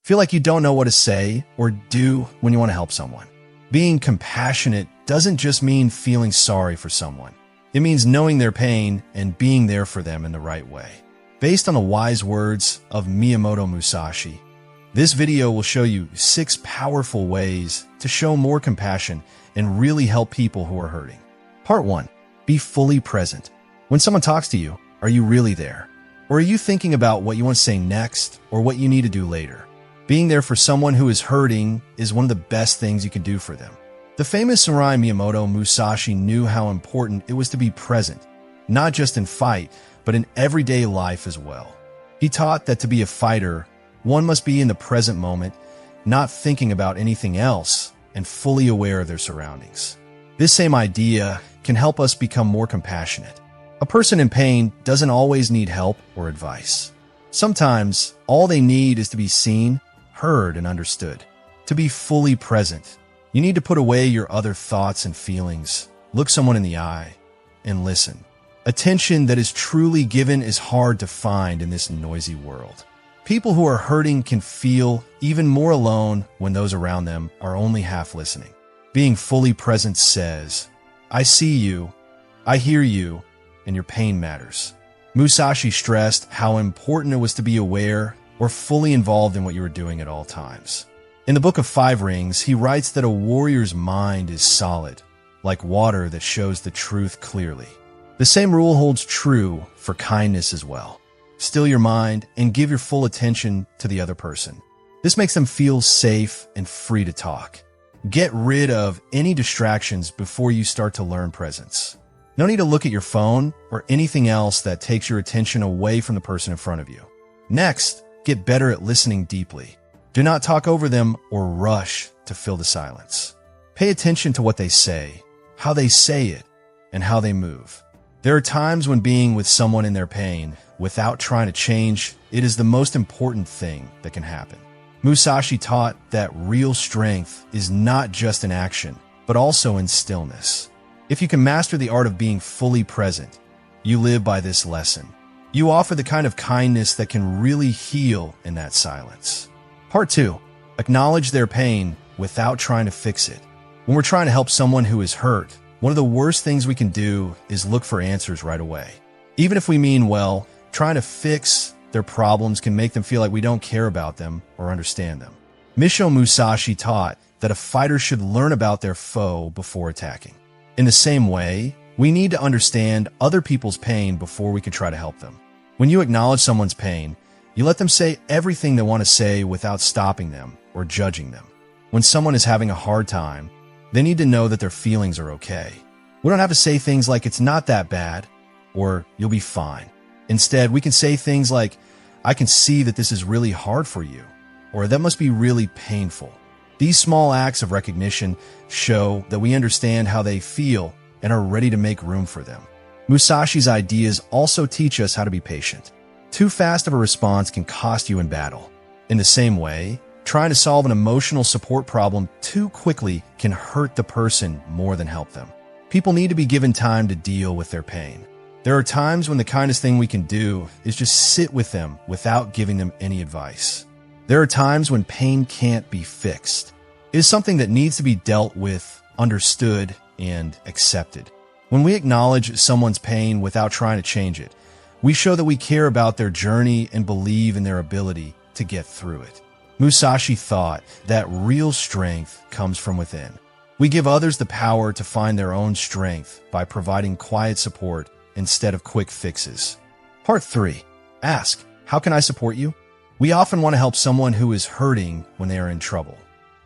Feel like you don't know what to say or do when you want to help someone. Being compassionate doesn't just mean feeling sorry for someone. It means knowing their pain and being there for them in the right way. Based on the wise words of Miyamoto Musashi, this video will show you 6 powerful ways to show more compassion and really help people who are hurting. Part 1. Be fully present. When someone talks to you, are you really there? Or are you thinking about what you want to say next or what you need to do later? Being there for someone who is hurting is one of the best things you can do for them. The famous samurai Miyamoto Musashi knew how important it was to be present, not just in fight, but in everyday life as well. He taught that to be a fighter, one must be in the present moment, not thinking about anything else, and fully aware of their surroundings. This same idea can help us become more compassionate. A person in pain doesn't always need help or advice. Sometimes, all they need is to be seen, heard, and understood. To be fully present, you need to put away your other thoughts and feelings, look someone in the eye, and listen. Attention that is truly given is hard to find in this noisy world. People who are hurting can feel even more alone when those around them are only half listening. Being fully present says, I see you, I hear you, and your pain matters. Musashi stressed how important it was to be aware or fully involved in what you were doing at all times. In the Book of 5 Rings, he writes that a warrior's mind is solid, like water that shows the truth clearly. The same rule holds true for kindness as well. Still your mind and give your full attention to the other person. This makes them feel safe and free to talk. Get rid of any distractions before you start to learn presence. No need to look at your phone or anything else that takes your attention away from the person in front of you. Next, get better at listening deeply. Do not talk over them or rush to fill the silence. Pay attention to what they say, how they say it, and how they move. There are times when being with someone in their pain, without trying to change, it is the most important thing that can happen. Musashi taught that real strength is not just in action, but also in stillness. If you can master the art of being fully present, you live by this lesson. You offer the kind of kindness that can really heal in that silence. Part 2. Acknowledge their pain without trying to fix it. When we're trying to help someone who is hurt, one of the worst things we can do is look for answers right away. Even if we mean well, trying to fix their problems can make them feel like we don't care about them or understand them. Miyamoto Musashi taught that a fighter should learn about their foe before attacking. In the same way, we need to understand other people's pain before we can try to help them. When you acknowledge someone's pain, you let them say everything they want to say without stopping them or judging them. When someone is having a hard time, they need to know that their feelings are okay. We don't have to say things like, it's not that bad, or you'll be fine. Instead, we can say things like, I can see that this is really hard for you, or that must be really painful. These small acts of recognition show that we understand how they feel and are ready to make room for them. Musashi's ideas also teach us how to be patient. Too fast of a response can cost you in battle. In the same way, trying to solve an emotional support problem too quickly can hurt the person more than help them. People need to be given time to deal with their pain. There are times when the kindest thing we can do is just sit with them without giving them any advice. There are times when pain can't be fixed. It is something that needs to be dealt with, understood, and accepted. When we acknowledge someone's pain without trying to change it, we show that we care about their journey and believe in their ability to get through it. Musashi thought that real strength comes from within. We give others the power to find their own strength by providing quiet support instead of quick fixes. Part 3. Ask, how can I support you? We often want to help someone who is hurting when they are in trouble.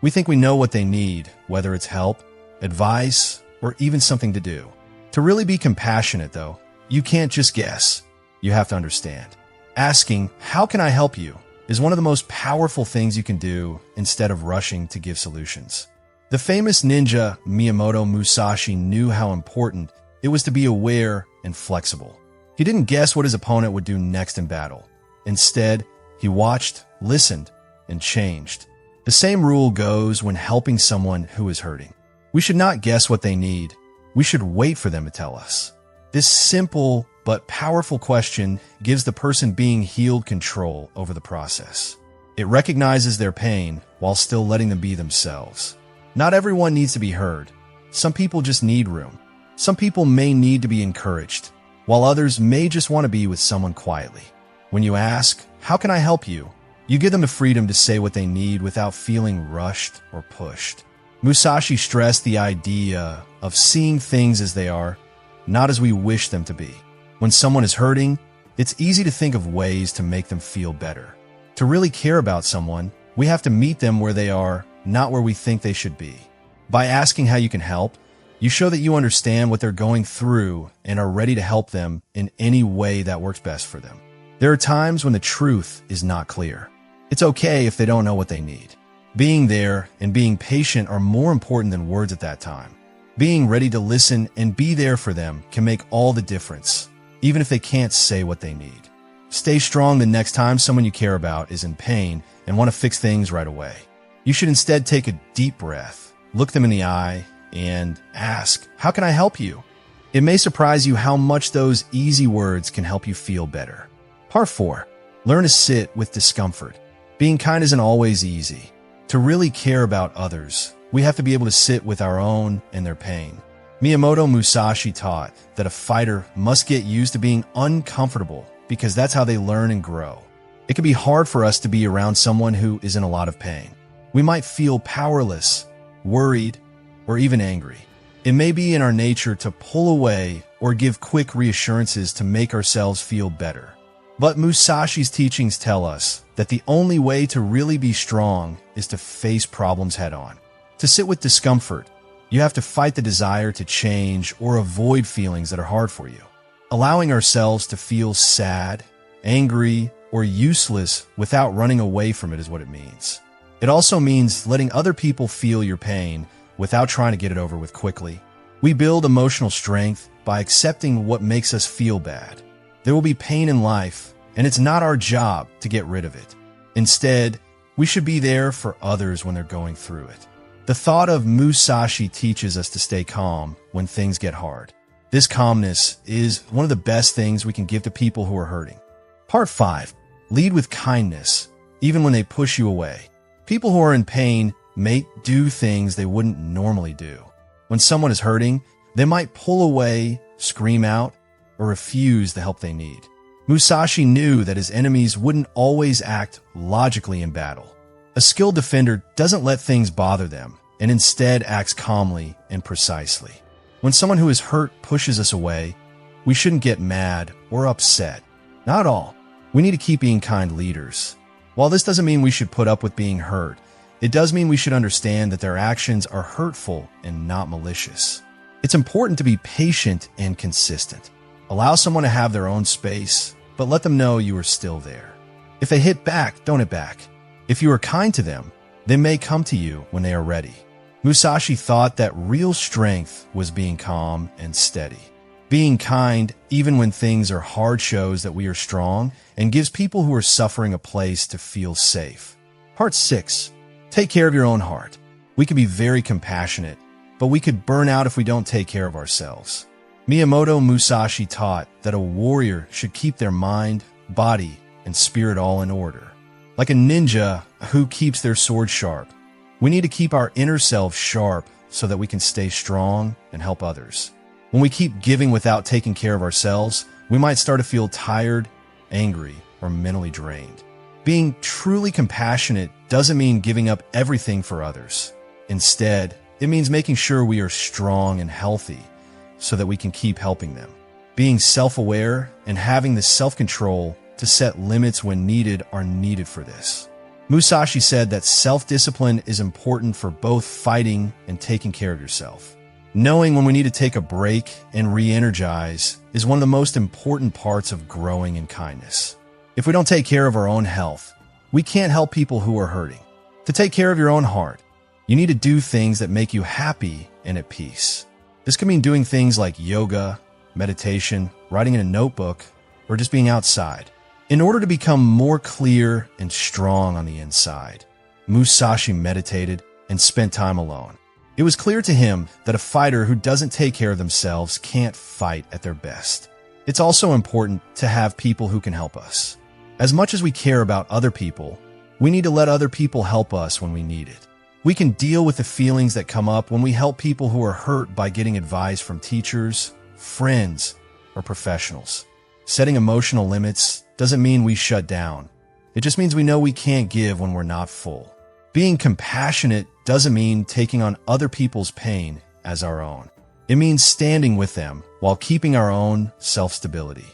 We think we know what they need, whether it's help, advice, or even something to do. To really be compassionate, though, you can't just guess. You have to understand. Asking, how can I help you, is one of the most powerful things you can do instead of rushing to give solutions. The famous ninja Miyamoto Musashi knew how important it was to be aware and flexible. He didn't guess what his opponent would do next in battle. Instead, he watched, listened, and changed. The same rule goes when helping someone who is hurting. We should not guess what they need. We should wait for them to tell us. This simple but powerful question gives the person being healed control over the process. It recognizes their pain while still letting them be themselves. Not everyone needs to be heard. Some people just need room. Some people may need to be encouraged, while others may just want to be with someone quietly. When you ask, "How can I help you?" you give them the freedom to say what they need without feeling rushed or pushed. Musashi stressed the idea of seeing things as they are, not as we wish them to be. When someone is hurting, it's easy to think of ways to make them feel better. To really care about someone, we have to meet them where they are, not where we think they should be. By asking how you can help, you show that you understand what they're going through and are ready to help them in any way that works best for them. There are times when the truth is not clear. It's okay if they don't know what they need. Being there and being patient are more important than words at that time. Being ready to listen and be there for them can make all the difference, even if they can't say what they need. Stay strong the next time someone you care about is in pain and want to fix things right away. You should instead take a deep breath, look them in the eye, and ask, "How can I help you?" It may surprise you how much those easy words can help you feel better. Part 4. Learn to sit with discomfort. Being kind isn't always easy. To really care about others, we have to be able to sit with our own and their pain. Miyamoto Musashi taught that a fighter must get used to being uncomfortable because that's how they learn and grow. It can be hard for us to be around someone who is in a lot of pain. We might feel powerless, worried, or even angry. It may be in our nature to pull away or give quick reassurances to make ourselves feel better. But Musashi's teachings tell us that the only way to really be strong is to face problems head on. To sit with discomfort, you have to fight the desire to change or avoid feelings that are hard for you. Allowing ourselves to feel sad, angry, or useless without running away from it is what it means. It also means letting other people feel your pain without trying to get it over with quickly. We build emotional strength by accepting what makes us feel bad. There will be pain in life, and it's not our job to get rid of it. Instead, we should be there for others when they're going through it. The thought of Musashi teaches us to stay calm when things get hard. This calmness is one of the best things we can give to people who are hurting. Part 5. Lead with kindness, even when they push you away. People who are in pain may do things they wouldn't normally do. When someone is hurting, they might pull away, scream out, or refuse the help they need. Musashi knew that his enemies wouldn't always act logically in battle. A skilled defender doesn't let things bother them and instead acts calmly and precisely. When someone who is hurt pushes us away, we shouldn't get mad or upset. Not at all. We need to keep being kind leaders. While this doesn't mean we should put up with being hurt, it does mean we should understand that their actions are hurtful and not malicious. It's important to be patient and consistent. Allow someone to have their own space, but let them know you are still there. If they hit back, don't hit back. If you are kind to them, they may come to you when they are ready. Musashi thought that real strength was being calm and steady. Being kind, even when things are hard, shows that we are strong and gives people who are suffering a place to feel safe. Part 6. Take care of your own heart. We can be very compassionate, but we could burn out if we don't take care of ourselves. Miyamoto Musashi taught that a warrior should keep their mind, body, and spirit all in order. Like a ninja who keeps their sword sharp, we need to keep our inner selves sharp so that we can stay strong and help others. When we keep giving without taking care of ourselves, we might start to feel tired, angry, or mentally drained. Being truly compassionate doesn't mean giving up everything for others. Instead, it means making sure we are strong and healthy so that we can keep helping them. Being self-aware and having the self-control to set limits when needed are needed for this. Musashi said that self-discipline is important for both fighting and taking care of yourself. Knowing when we need to take a break and re-energize is one of the most important parts of growing in kindness. If we don't take care of our own health, we can't help people who are hurting. To take care of your own heart, you need to do things that make you happy and at peace. This can mean doing things like yoga, meditation, writing in a notebook, or just being outside. In order to become more clear and strong on the inside, Musashi meditated and spent time alone. It was clear to him that a fighter who doesn't take care of themselves can't fight at their best. It's also important to have people who can help us. As much as we care about other people, We need to let other people help us when we need it. We can deal with the feelings that come up when we help people who are hurt by getting advice from teachers, friends, or professionals. Setting emotional limits doesn't mean we shut down. It just means we know we can't give when we're not full. Being compassionate doesn't mean taking on other people's pain as our own. It means standing with them while keeping our own self-stability.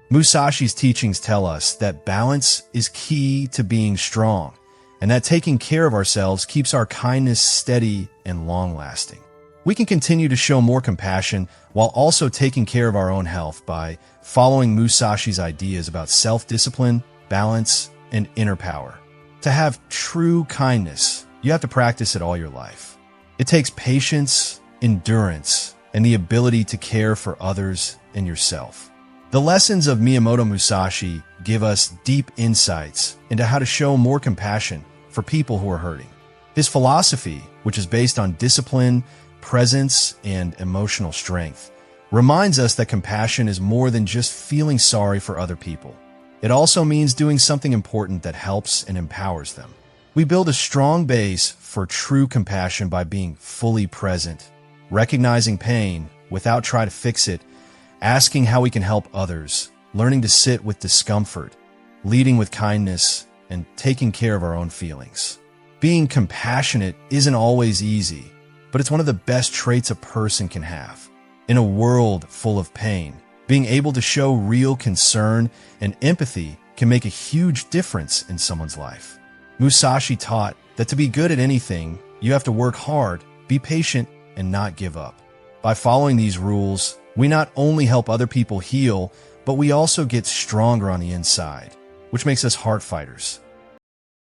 Musashi's teachings tell us that balance is key to being strong, and that taking care of ourselves keeps our kindness steady and long-lasting. We can continue to show more compassion while also taking care of our own health by following Musashi's ideas about self-discipline, balance, and inner power. To have true kindness, you have to practice it all your life. It takes patience, endurance, and the ability to care for others and yourself. The lessons of Miyamoto Musashi give us deep insights into how to show more compassion for people who are hurting. His philosophy, which is based on discipline, presence, and emotional strength, reminds us that compassion is more than just feeling sorry for other people. It also means doing something important that helps and empowers them. We build a strong base for true compassion by being fully present, recognizing pain without trying to fix it, asking how we can help others, learning to sit with discomfort, leading with kindness, and taking care of our own feelings. Being compassionate isn't always easy, but it's one of the best traits a person can have. In a world full of pain, being able to show real concern and empathy can make a huge difference in someone's life. Musashi taught that to be good at anything, you have to work hard, be patient, and not give up. By following these rules, we not only help other people heal, but we also get stronger on the inside, which makes us heart fighters.